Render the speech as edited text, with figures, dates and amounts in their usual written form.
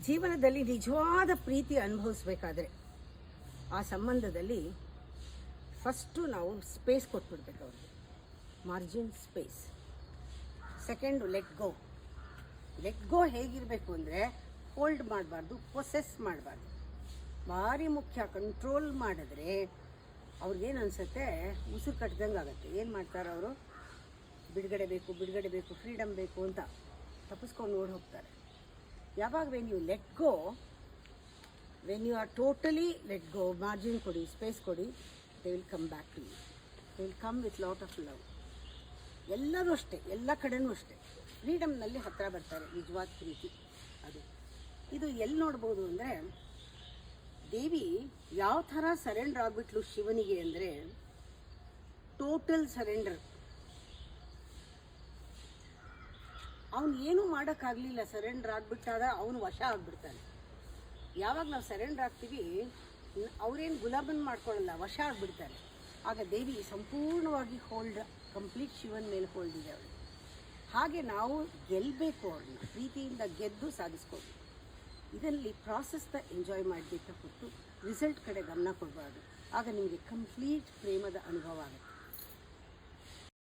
ಜೀವನದಲ್ಲಿ ನಿಜವಾದ ಪ್ರೀತಿ ಅನುಭವಿಸ್ಬೇಕಾದ್ರೆ ಆ ಸಂಬಂಧದಲ್ಲಿ ಫಸ್ಟು ನಾವು ಸ್ಪೇಸ್ ಕೊಟ್ಬಿಡ್ಬೇಕು ಅವ್ರಿಗೆ, margin space. Second let go ಹೇಗಿರಬೇಕು ಅಂದರೆ ಹೋಲ್ಡ್ ಮಾಡಬಾರ್ದು, ಪೊಸೆಸ್ ಮಾಡಬಾರ್ದು. ಭಾರಿ ಮುಖ್ಯ. ಕಂಟ್ರೋಲ್ ಮಾಡಿದ್ರೆ ಅವ್ರಿಗೇನು ಅನಿಸುತ್ತೆ, ಉಸಿರು ಕಟ್ಟಿದಂಗೆ ಆಗುತ್ತೆ. ಏನು ಮಾಡ್ತಾರೆ ಅವರು? ಬಿಡುಗಡೆ ಬೇಕು, ಫ್ರೀಡಮ್ ಬೇಕು ಅಂತ ತಪ್ಪಿಸ್ಕೊಂಡು ಓಡಿ ಹೋಗ್ತಾರೆ. ಯಾವಾಗ when you are totally let go, margin ಕೊಡಿ, ಸ್ಪೇಸ್ ಕೊಡಿ, they will come back to you. They will come with lot of love. ಎಲ್ಲರೂ ಅಷ್ಟೇ, ಎಲ್ಲ ಕಡೆನೂ ಅಷ್ಟೇ. ಫ್ರೀಡಮ್ನಲ್ಲಿ ಹತ್ತಿರ ಬರ್ತಾರೆ ನಿಜವಾದ ಪ್ರೀತಿ. ಇದು ಎಲ್ಲಿ ನೋಡ್ಬೋದು ಅಂದರೆ, ದೇವಿ ಯಾವ ಥರ ಸರೆಂಡರ್ ಆಗಿಬಿಟ್ಲು ಶಿವನಿಗೆ ಅಂದರೆ ಟೋಟಲ್ ಸರೆಂಡರ್. ಅವನು ಏನೂ ಮಾಡೋಕ್ಕಾಗಲಿಲ್ಲ. ಸರೆಂಡರ್ ಆಗಿಬಿಟ್ಟಾಗ ಅವನು ವಶ ಆಗಿಬಿಡ್ತಾನೆ. ಯಾವಾಗ ನಾವು ಸರೆಂಡರ್ ಆಗ್ತೀವಿ, ಅವರೇನು ಗುಲಾಬನ್ ಮಾಡ್ಕೊಳ್ಳಲ್ಲ, ವಶ ಆಗಿಬಿಡ್ತಾರೆ. ಆಗ ದೇವಿ ಸಂಪೂರ್ಣವಾಗಿ ಕಂಪ್ಲೀಟ್ ಶಿವನ ಮೇಲೆ ಹೋಲ್ಡ್ ಇದೆ ಅವಳು. ಹಾಗೆ ನಾವು ಗೆಲ್ಲಬೇಕು, ಅವ್ರನ್ನ ಪ್ರೀತಿಯಿಂದ ಗೆದ್ದು ಸಾಧಿಸ್ಕೋಬೇಕು. ಇದರಲ್ಲಿ ಪ್ರಾಸೆಸ್ನ ಎಂಜಾಯ್ ಮಾಡಬೇಕ ಹೊರತು ರಿಸಲ್ಟ್ ಕಡೆ ಗಮನ ಕೊಡಬಾರ್ದು. ಆಗ ನಿಮಗೆ ಕಂಪ್ಲೀಟ್ ಪ್ರೇಮದ ಅನುಭವ ಆಗುತ್ತೆ.